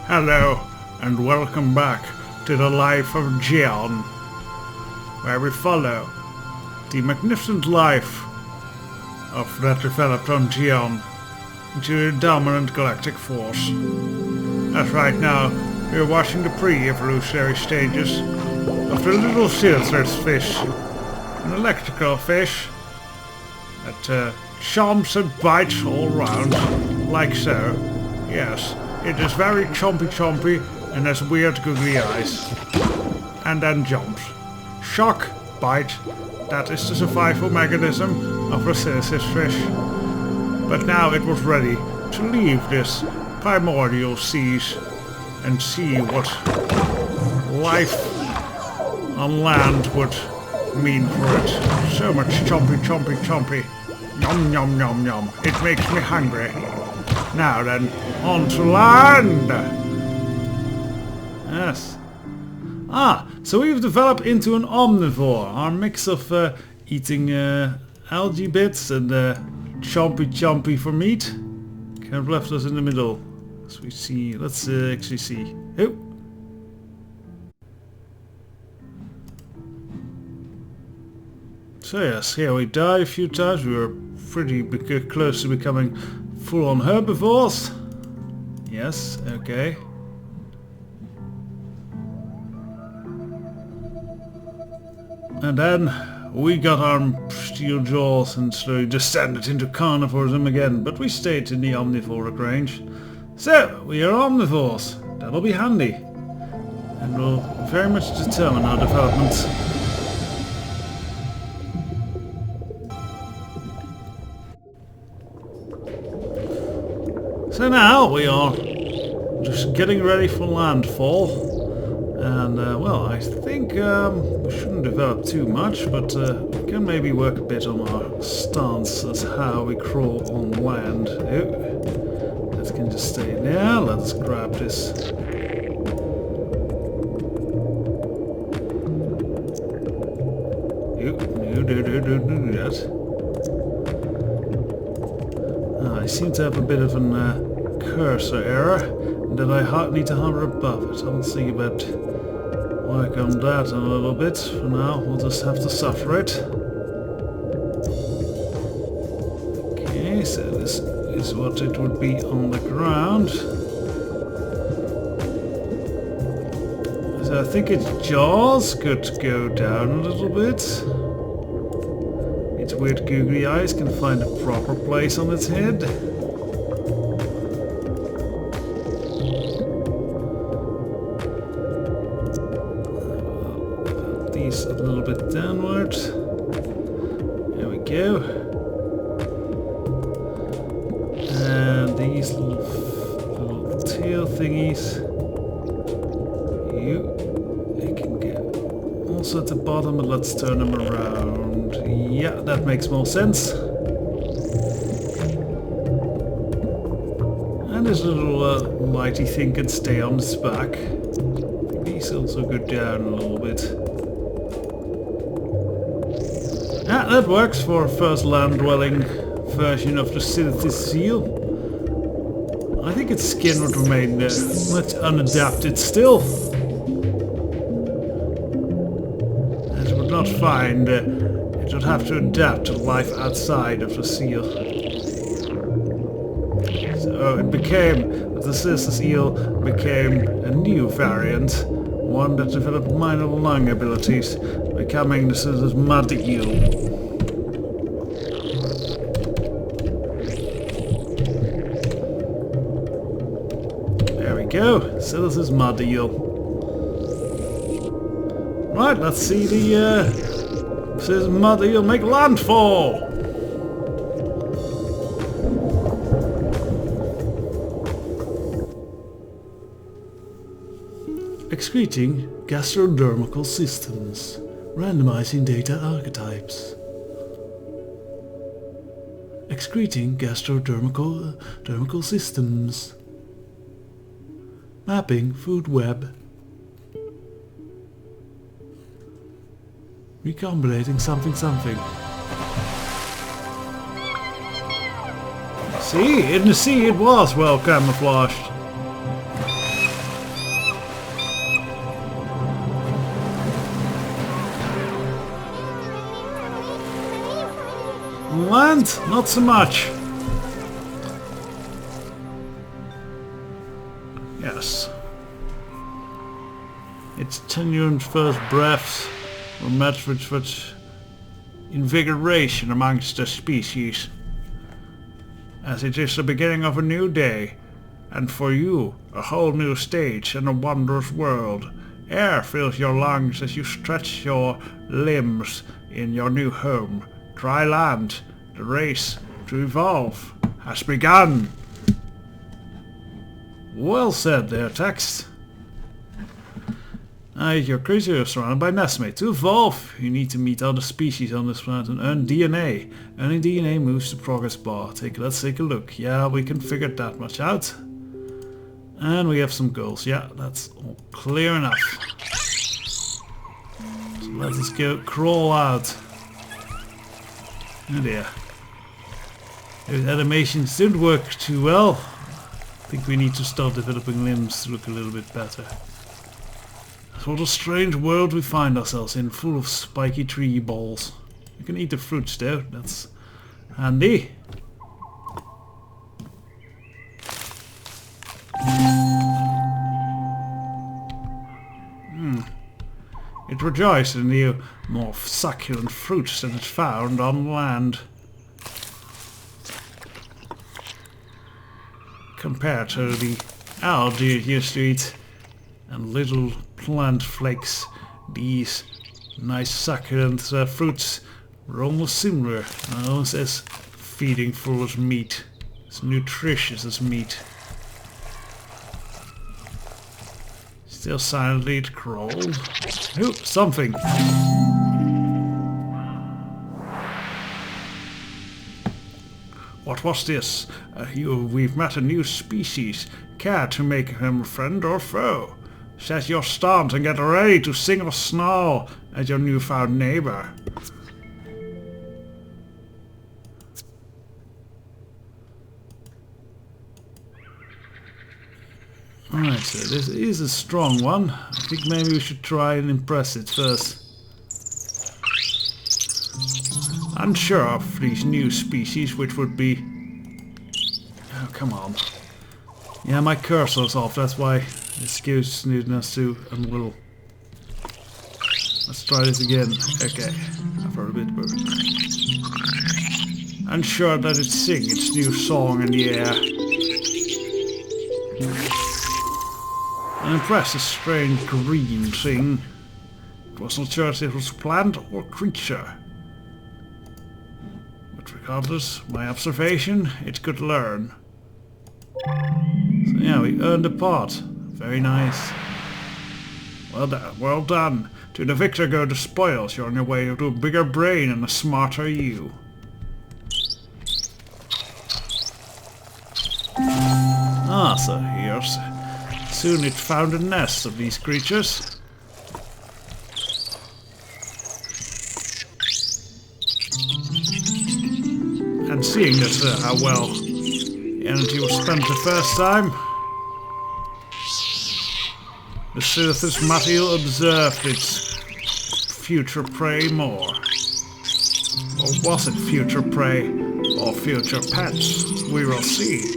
Hello, and welcome back to the life of Jian, where we follow the magnificent life of that developed on Jian into a dominant galactic force. As right now, we are watching the pre-evolutionary stages of the little seal-thread fish, an electrical fish that chomps and bites all round, like so. Yes, it is very chompy and has weird googly eyes. And then jumps. Shock, bite, that is the survival mechanism of a silicious fish. But now it was ready to leave this primordial seas and see what life on land would mean for it. So much chompy. Yum yum yum yum. It makes me hungry. Now then, on to land! Yes. So we've developed into an omnivore. Our mix of eating algae bits and chompy for meat kind of left us in the middle. As we see, let's actually see. Oh. So yes, here we died a few times. We were pretty close to becoming full-on herbivores. Yes, okay. And then we got our steel jaws and slowly descended into carnivorism again, but we stayed in the omnivoric range. So, we are omnivores. That'll be handy. And will very much determine our development. So now we are just getting ready for landfall. And well, I think we shouldn't develop too much, but we can maybe work a bit on our stance as how we crawl on land. Oh, that can just stay there. Let's grab this. Oh, no, don't do that. I seem to have a bit of an cursor error, that I need to hover above it. I'll see about work on that in a little bit. For now, we'll just have to suffer it. Okay, so this is what it would be on the ground. So I think its jaws could go down a little bit. Its weird googly eyes can find a proper place on its head. These a little bit downward. There we go. And these little tail thingies. They can get also at the bottom, but let's turn them around. Yeah, that makes more sense. And this little mighty thing can stay on its back. These also go down a little bit. Yeah, that works for a first land-dwelling version of the silicious seal. I think its skin would remain much unadapted still. As it would not find it would have to adapt to life outside of the seal. So it became, the silicious eel became a new variant, one that developed minor lung abilities, becoming the silicious mud eel. There we go, silicious mud eel. Right, let's see the silicious mud eel make landfall. Excreting gastrodermical systems. Randomizing data archetypes. Excreting gastrodermical systems. Mapping food web. Recombinating something. See, in the sea it was well camouflaged. On land, not so much. Yes. Its tenuous first breaths were met with such invigoration amongst the species, as it is the beginning of a new day, and for you, a whole new stage and a wondrous world. Air fills your lungs as you stretch your limbs in your new home. Dry land, the race to evolve has begun. Well said there, text. Your creature is surrounded by nestmates. To evolve, you need to meet other species on this planet and earn DNA. Earning DNA moves the progress bar. Let's take a look. Yeah, we can figure that much out. And we have some goals. Yeah, that's all clear enough. So let us go crawl out. Oh dear. Those animations didn't work too well. I think we need to start developing limbs to look a little bit better. What a strange world we find ourselves in, full of spiky tree balls. You can eat the fruits though, that's handy. It rejoices in the more succulent fruits that is found on land. Compared to the algae it used to eat. And little plant flakes, these nice succulent fruits were almost similar, almost as feeding full of meat, as nutritious as meat. Still silently it crawled. Oh, something! What was this? We've met a new species. Care to make him friend or foe? Set your stance and get ready to sing or snarl at your newfound neighbor. Alright, so this is a strong one. I think maybe we should try and impress it first. Unsure of these new species, which would be... Oh, come on. Yeah, my cursor's off, that's why this gives us to unwill. Let's try this again. Okay, I've heard a bit more. Unsure that it sings its new song in the air. And impressed a strange green thing. It was not sure if it was plant or creature. But regardless, my observation, it could learn. So yeah, we earned a pot. Very nice. Well done, well done. To the victor go the spoils. You're on your way to a bigger brain and a smarter you. Ah, so here's... Soon it found a nest of these creatures. And seeing that how well the energy was spent the first time, the surface material observed its future prey more. Or was it future prey or future pets? We will see.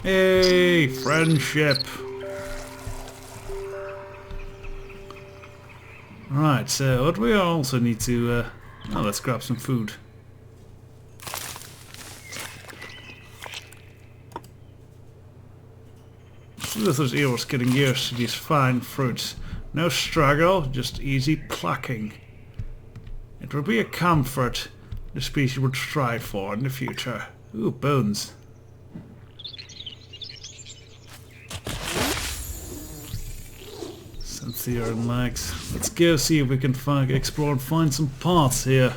Hey, friendship. Right, so what we also need to... oh, let's grab some food. Slither's ear was getting used to these fine fruits. No struggle, just easy plucking. It would be a comfort the species would strive for in the future. Ooh, bones. Synthia and legs. Let's go see if we can explore and find some parts here.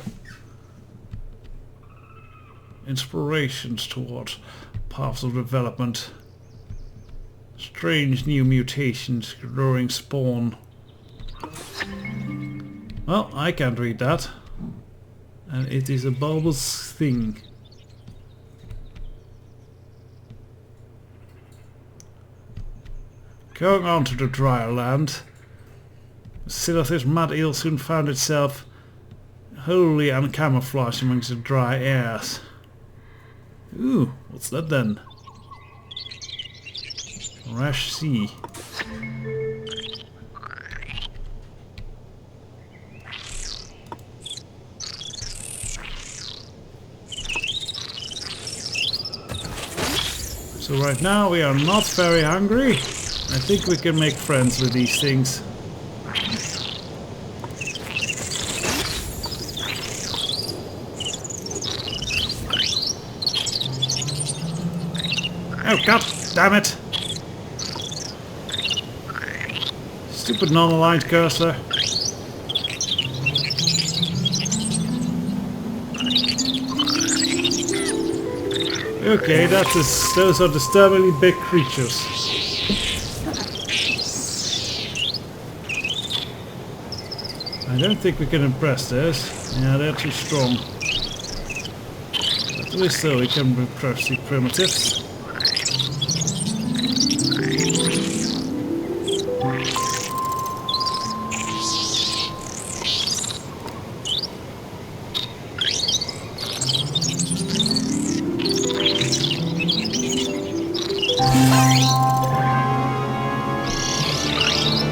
Inspirations towards paths of development. Strange new mutations growing spawn. Well, I can't read that. And it is a bulbous thing. Going on to the drier land. Silith's mud eel soon found itself wholly uncamouflaged amongst the dry airs. Ooh, what's that then? Rash sea. So right now we are not very hungry. I think we can make friends with these things. Oh god damn it! Stupid non-aligned cursor. Okay, those are disturbingly big creatures. I don't think we can impress those. Yeah, they're too strong. But we still can impress the primitives.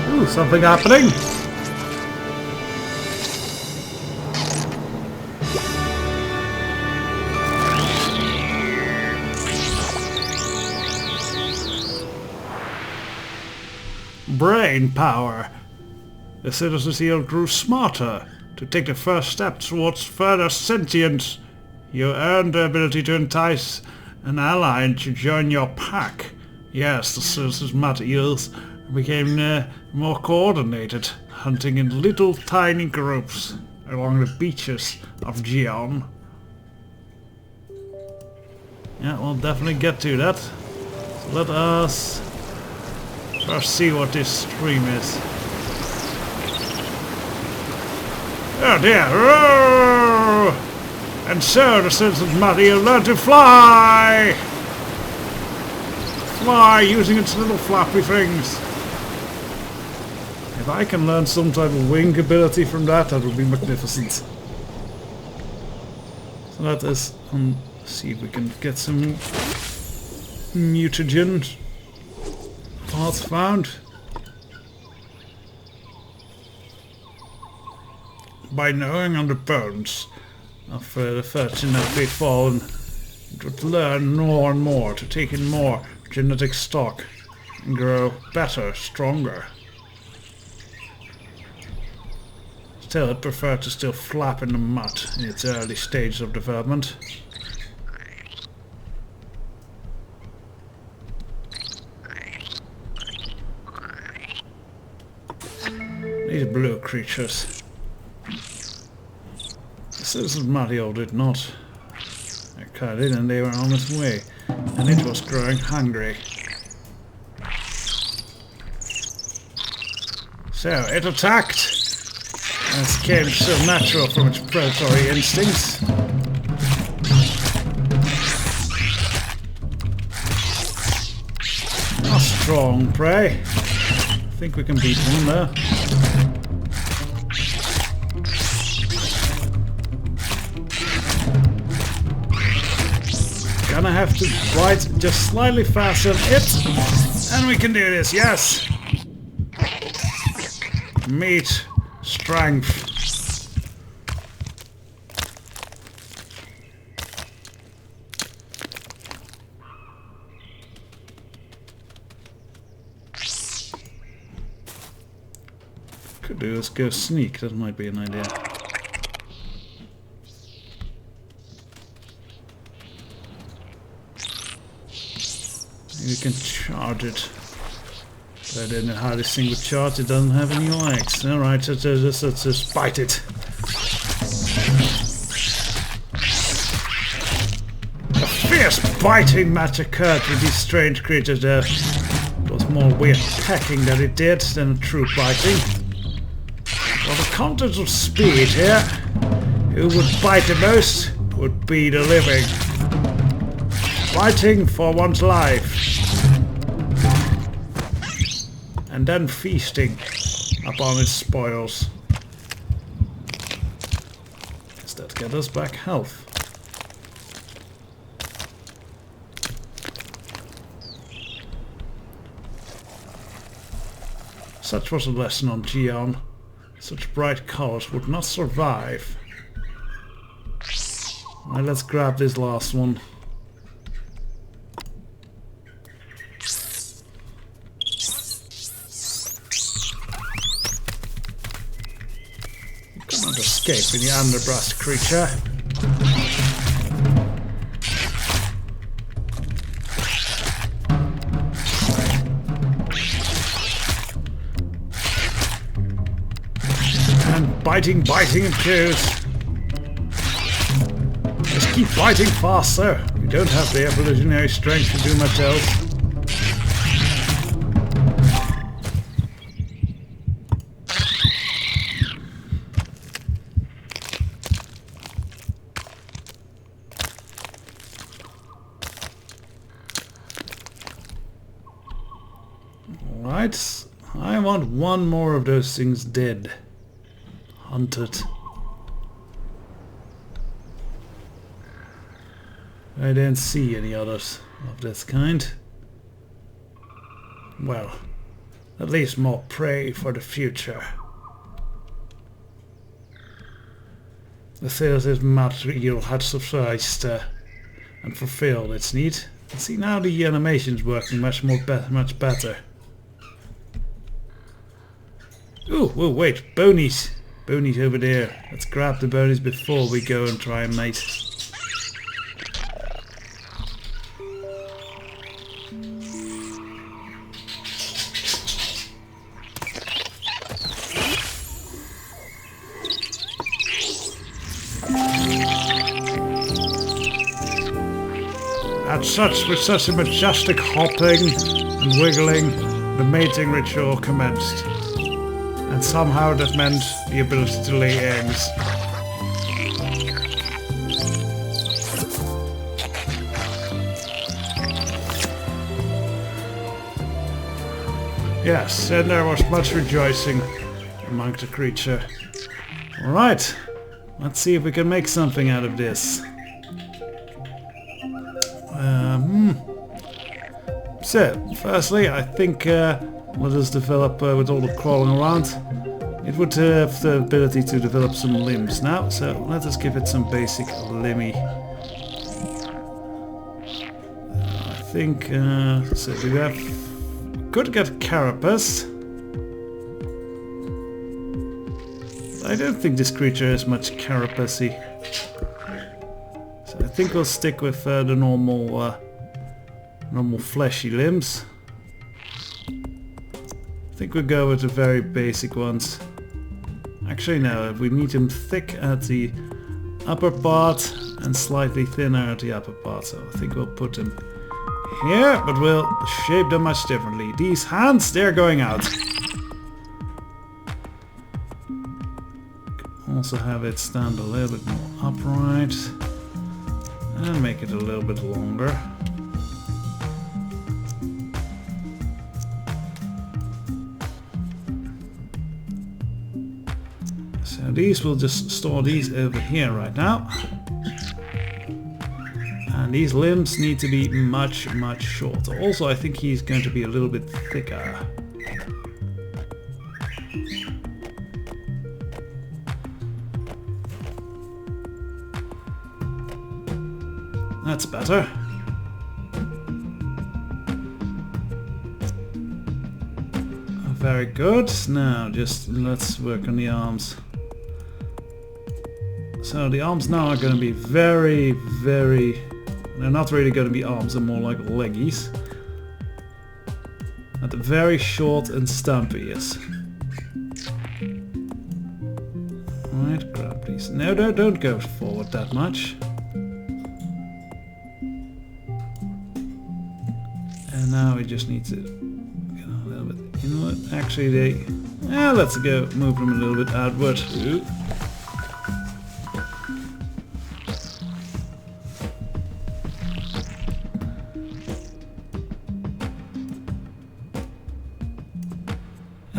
Ooh, something happening! Brain power! The citizen seal grew smarter to take the first step towards further sentience. You earned the ability to entice an ally to join your pack. Yes, the citizen's mud eels became more coordinated, hunting in little tiny groups along the beaches of Gion. Yeah, we'll definitely get to that. So let us first see what this stream is. Oh dear! Oh! And so the citizen's mud eel learned to fly! Fly using its little flappy things. If I can learn some type of wing ability from that, that would be magnificent. So that is, see if we can get some mutagen parts found. By knowing on the bones of the virgin that we've fallen, it would learn more and more to take in more genetic stock and grow better, stronger. Still, I'd prefer to still flap in the mud in its early stages of development. These blue creatures. The citizen's mud eel did not. They cut in and they were on its way, and it was growing hungry. So it attacked. It came so natural from its predatory instincts. A strong prey. I think we can beat one there. Gonna have to bite just slightly faster than it. And we can do this, yes! Meat. Strength. Could do is go sneak, that might be an idea. You can charge it. I don't know how this thing would charge, it doesn't have any legs. Alright, let's just bite it. A fierce biting match occurred with these strange creatures there. It was more weird pecking that it did than true biting. For the contest of speed here, who would bite the most would be the living. Fighting for one's life. And then feasting. up on its spoils. Does that get us back health? Such was a lesson on Gion. Such bright colors would not survive. Alright, let's grab this last one. You cannot escape in the underbrush, creature. And biting it goes. Just keep biting faster. We don't have the evolutionary strength to do much else. Alright, I want one more of those things dead. Hunted. I don't see any others of this kind. Well, at least more prey for the future. The theater's material had sufficed and fulfilled its need. See, now the animation's working much better. Ooh, whoa, wait, bonies! Bonies over there. Let's grab the bonies before we go and try and mate. With such a majestic hopping and wiggling, the mating ritual commenced. And somehow that meant the ability to lay eggs. Yes, and there was much rejoicing among the creature. Alright, let's see if we can make something out of this. So, firstly, I think let us develop with all the crawling around. It would have the ability to develop some limbs now, so let us give it some basic limmy. I think, so do we have... Could get carapace. I don't think this creature has much carapacey. So I think we'll stick with the normal fleshy limbs. I think we'll go with the very basic ones. Actually no, we need them thick at the upper part and slightly thinner at the upper part. So I think we'll put them here, but we'll shape them much differently. These hands, they're going out. Also have it stand a little bit more upright and make it a little bit longer. So these, we'll just store these over here right now. And these limbs need to be much shorter. Also, I think he's going to be a little bit thicker. That's better. Very good. Now just let's work on the arms. So the arms now are going to be very... They're not really going to be arms, they're more like leggies. And very short and stumpy, yes. Alright, grab these. No, don't go forward that much. And now we just need to get a little bit inward. Actually, let's go move them a little bit outward. Ooh.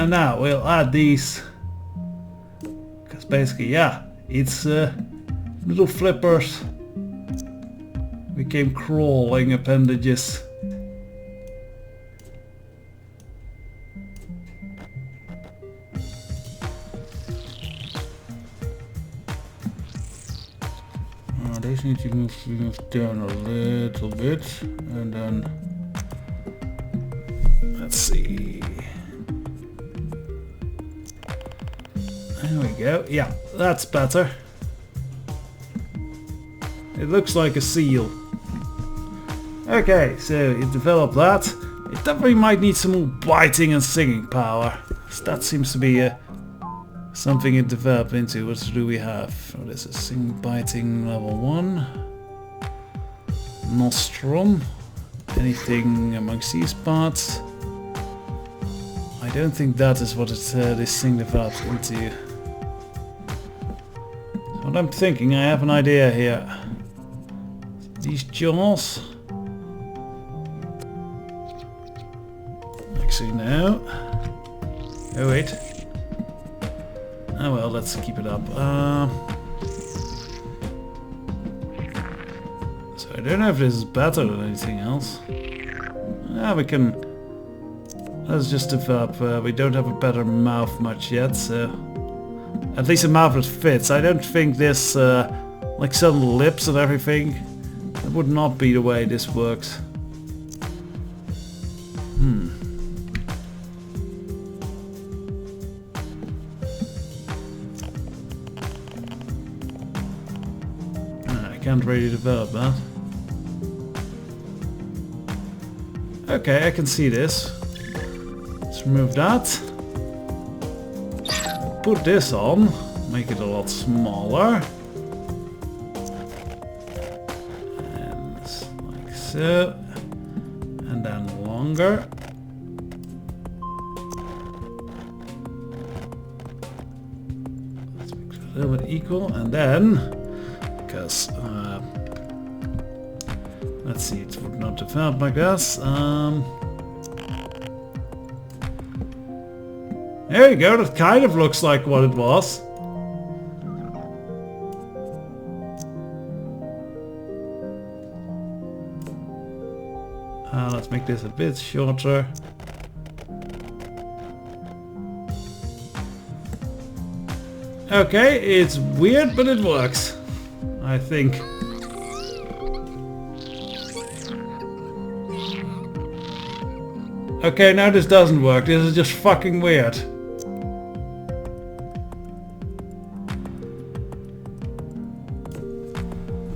And now we'll add these. Because basically, yeah, it's little flippers became crawling appendages. These need to move down a little bit, and then let's see. There we go. Yeah, that's better. It looks like a seal. Okay, so you developed that. It definitely might need some more biting and singing power. So that seems to be something it developed into. What do we have? Oh, this is sing biting level 1. Nostrum. Anything amongst these parts? I don't think that is what this thing developed into. So what I'm thinking, I have an idea here. These jaws. Actually, no. Oh wait. Oh well, let's keep it up. So I don't know if this is better than anything else. Yeah, we can... Let's just develop... we don't have a better mouth much yet, so... At least a mouth that fits. I don't think this... like some lips and everything... That would not be the way this works. Can't really develop that. Okay, I can see this. Let's remove that. Put this on. Make it a lot smaller. And like so. And then longer. Let's make it a little bit equal. And then... Because, let's see, it would not develop like this. There you go, that kind of looks like what it was. Let's make this a bit shorter. Okay, it's weird, but it works. I think. Okay, now this doesn't work. This is just fucking weird.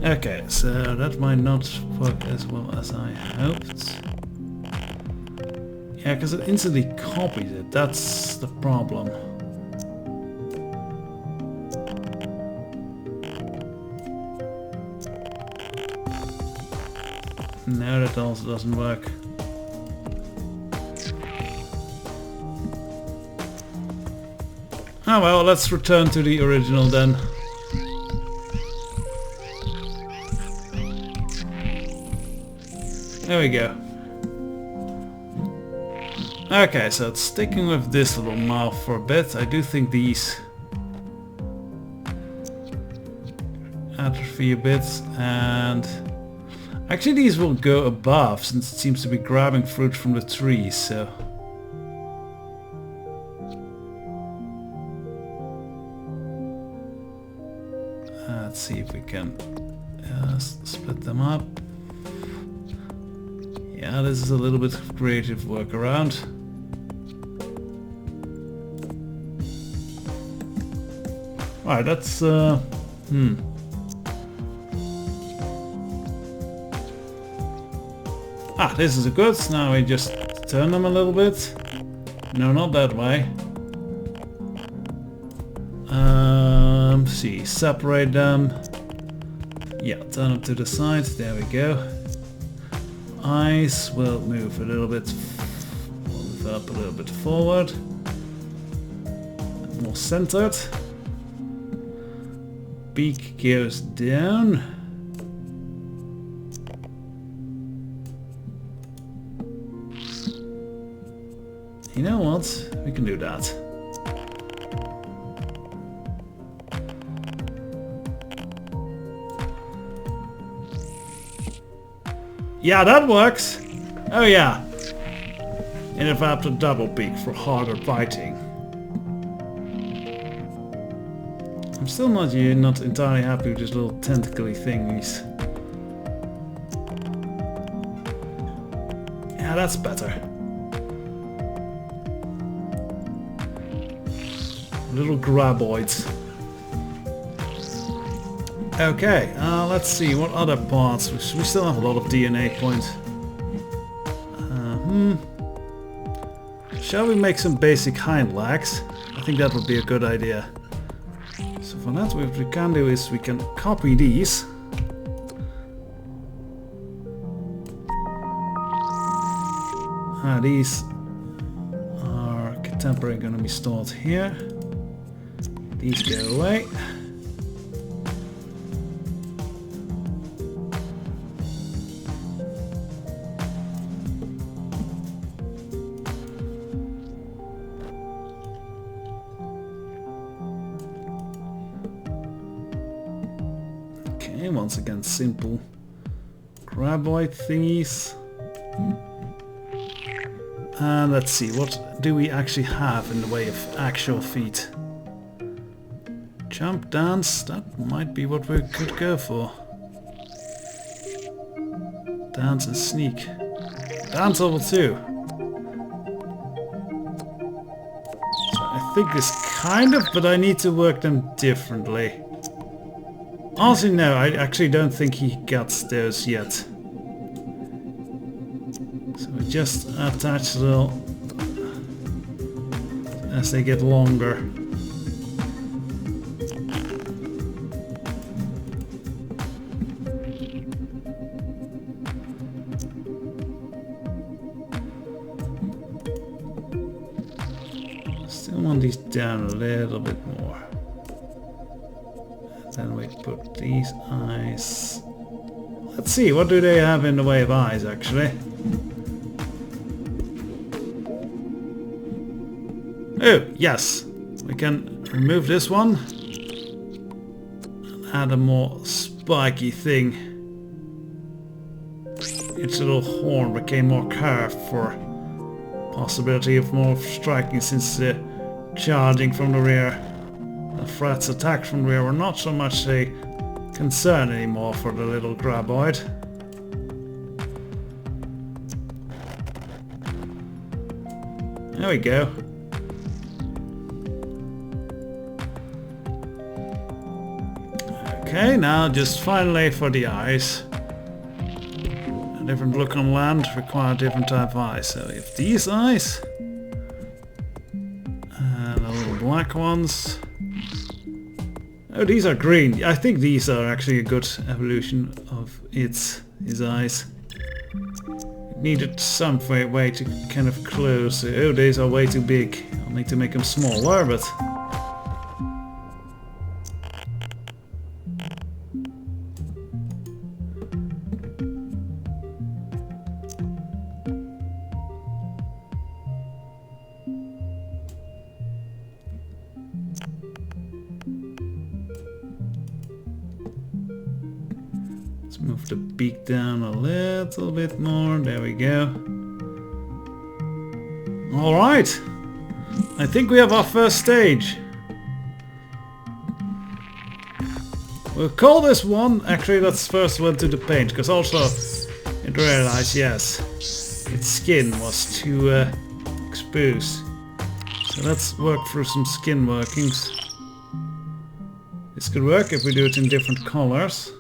Okay, so that might not work as well as I hoped. Yeah, because it instantly copies it. That's the problem. No, that also doesn't work. Ah well, let's return to the original then. There we go. Okay, so it's sticking with this little mouth for a bit. I do think these atrophy a bit, and actually these will go above since it seems to be grabbing fruit from the trees, so... let's see if we can split them up. Yeah, this is a little bit of creative workaround. Alright, that's... Ah, this is good. Now we just turn them a little bit. No, not that way. See, separate them. Yeah, turn them to the side. There we go. Eyes will move a little bit, move up a little bit forward. More centered. Beak goes down. You know what? We can do that. Yeah, that works! Oh yeah. And if I have to double beak for harder biting. I'm still not entirely happy with these little tentacly thingies. Yeah, that's better. Little graboids. Okay, let's see, what other parts? We still have a lot of DNA points. Shall we make some basic hind legs? I think that would be a good idea. So for that, what we can do is we can copy these. These are temporarily going to be stored here. These go away. Okay, once again, simple graboid thingies. And let's see, what do we actually have in the way of actual feet? Jump, dance, that might be what we could go for. Dance and sneak. Dance level 2. So I think this kind of, but I need to work them differently. Also, no, I actually don't think he gets those yet. So we just attach the little as they get longer. Still want these down a little bit more. And then we put these eyes. Let's see, what do they have in the way of eyes actually? Oh, yes! We can remove this one and add a more spiky thing. Its little horn became more curved for possibility of more striking since charging from the rear. The threats attack from the rear were not so much a concern anymore for the little graboid. There we go. Okay, now just finally for the eyes. A different look on land require a different type of eyes. So we have these eyes. And the little black ones. Oh, these are green. I think these are actually a good evolution of his eyes. It needed some way to kind of close. Oh, these are way too big. I'll need to make them smaller, but... Let's move the beak down a little bit more. There we go. Alright. I think we have our first stage. We'll call this one. Actually, let's first went to the paint, because also it realized, yes, its skin was too exposed. So let's work through some skin workings. This could work if we do it in different colors.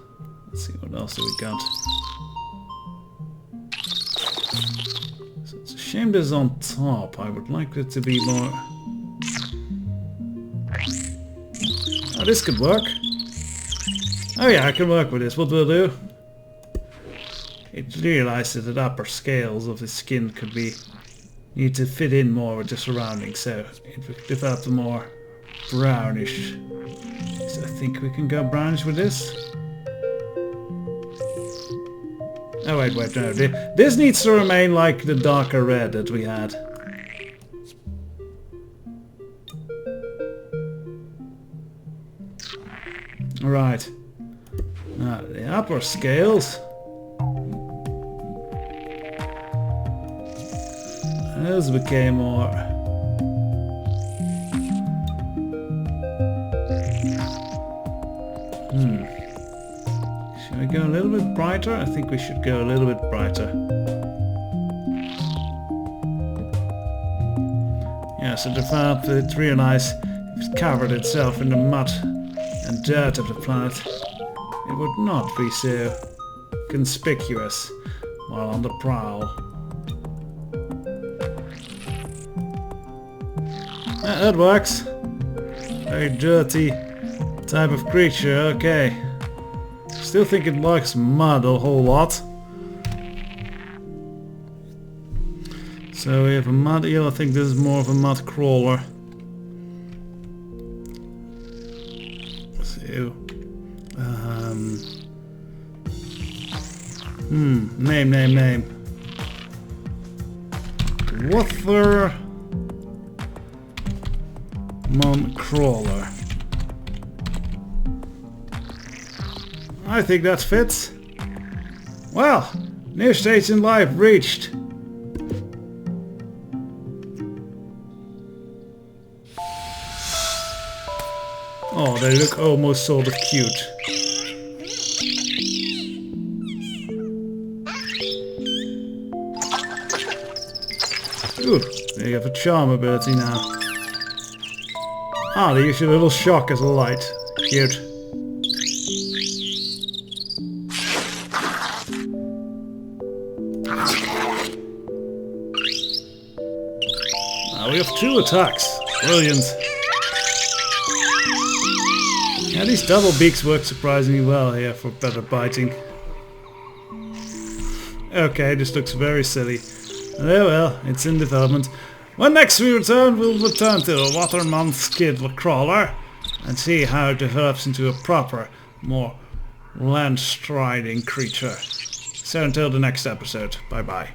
Let's see, what else do we got? So it's a shame this is on top. I would like it to be more... Oh, this could work. Oh yeah, I can work with this. What we'll do? It realized that the upper scales of the skin could be... need to fit in more with the surroundings, so it developed a more brownish. So I think we can go brownish with this. Oh wait, no. This needs to remain like the darker red that we had. Right. Now, the upper scales. Those became more... Should we go a little bit brighter? I think we should go a little bit brighter. Yeah, so developed it realized if it covered itself in the mud and dirt of the planet, it would not be so conspicuous while on the prowl. Yeah, that works. Very dirty type of creature, okay. Still think it likes mud a whole lot. So we have a mud eel. I think this is more of a mud crawler. So, name. Water mud crawler. I think that fits. Well, new stage in life reached. Oh, they look almost sort of cute. Ooh, they have a charm ability now. Ah, they use a little shock as a light. Cute. Now we have 2 attacks. Brilliant. Yeah, these double beaks work surprisingly well here for better biting. Okay, this looks very silly. Oh well, it's in development. When next we return, we'll return to the Waterman Skid Crawler and see how it develops into a proper, more land-striding creature. So until the next episode, bye bye.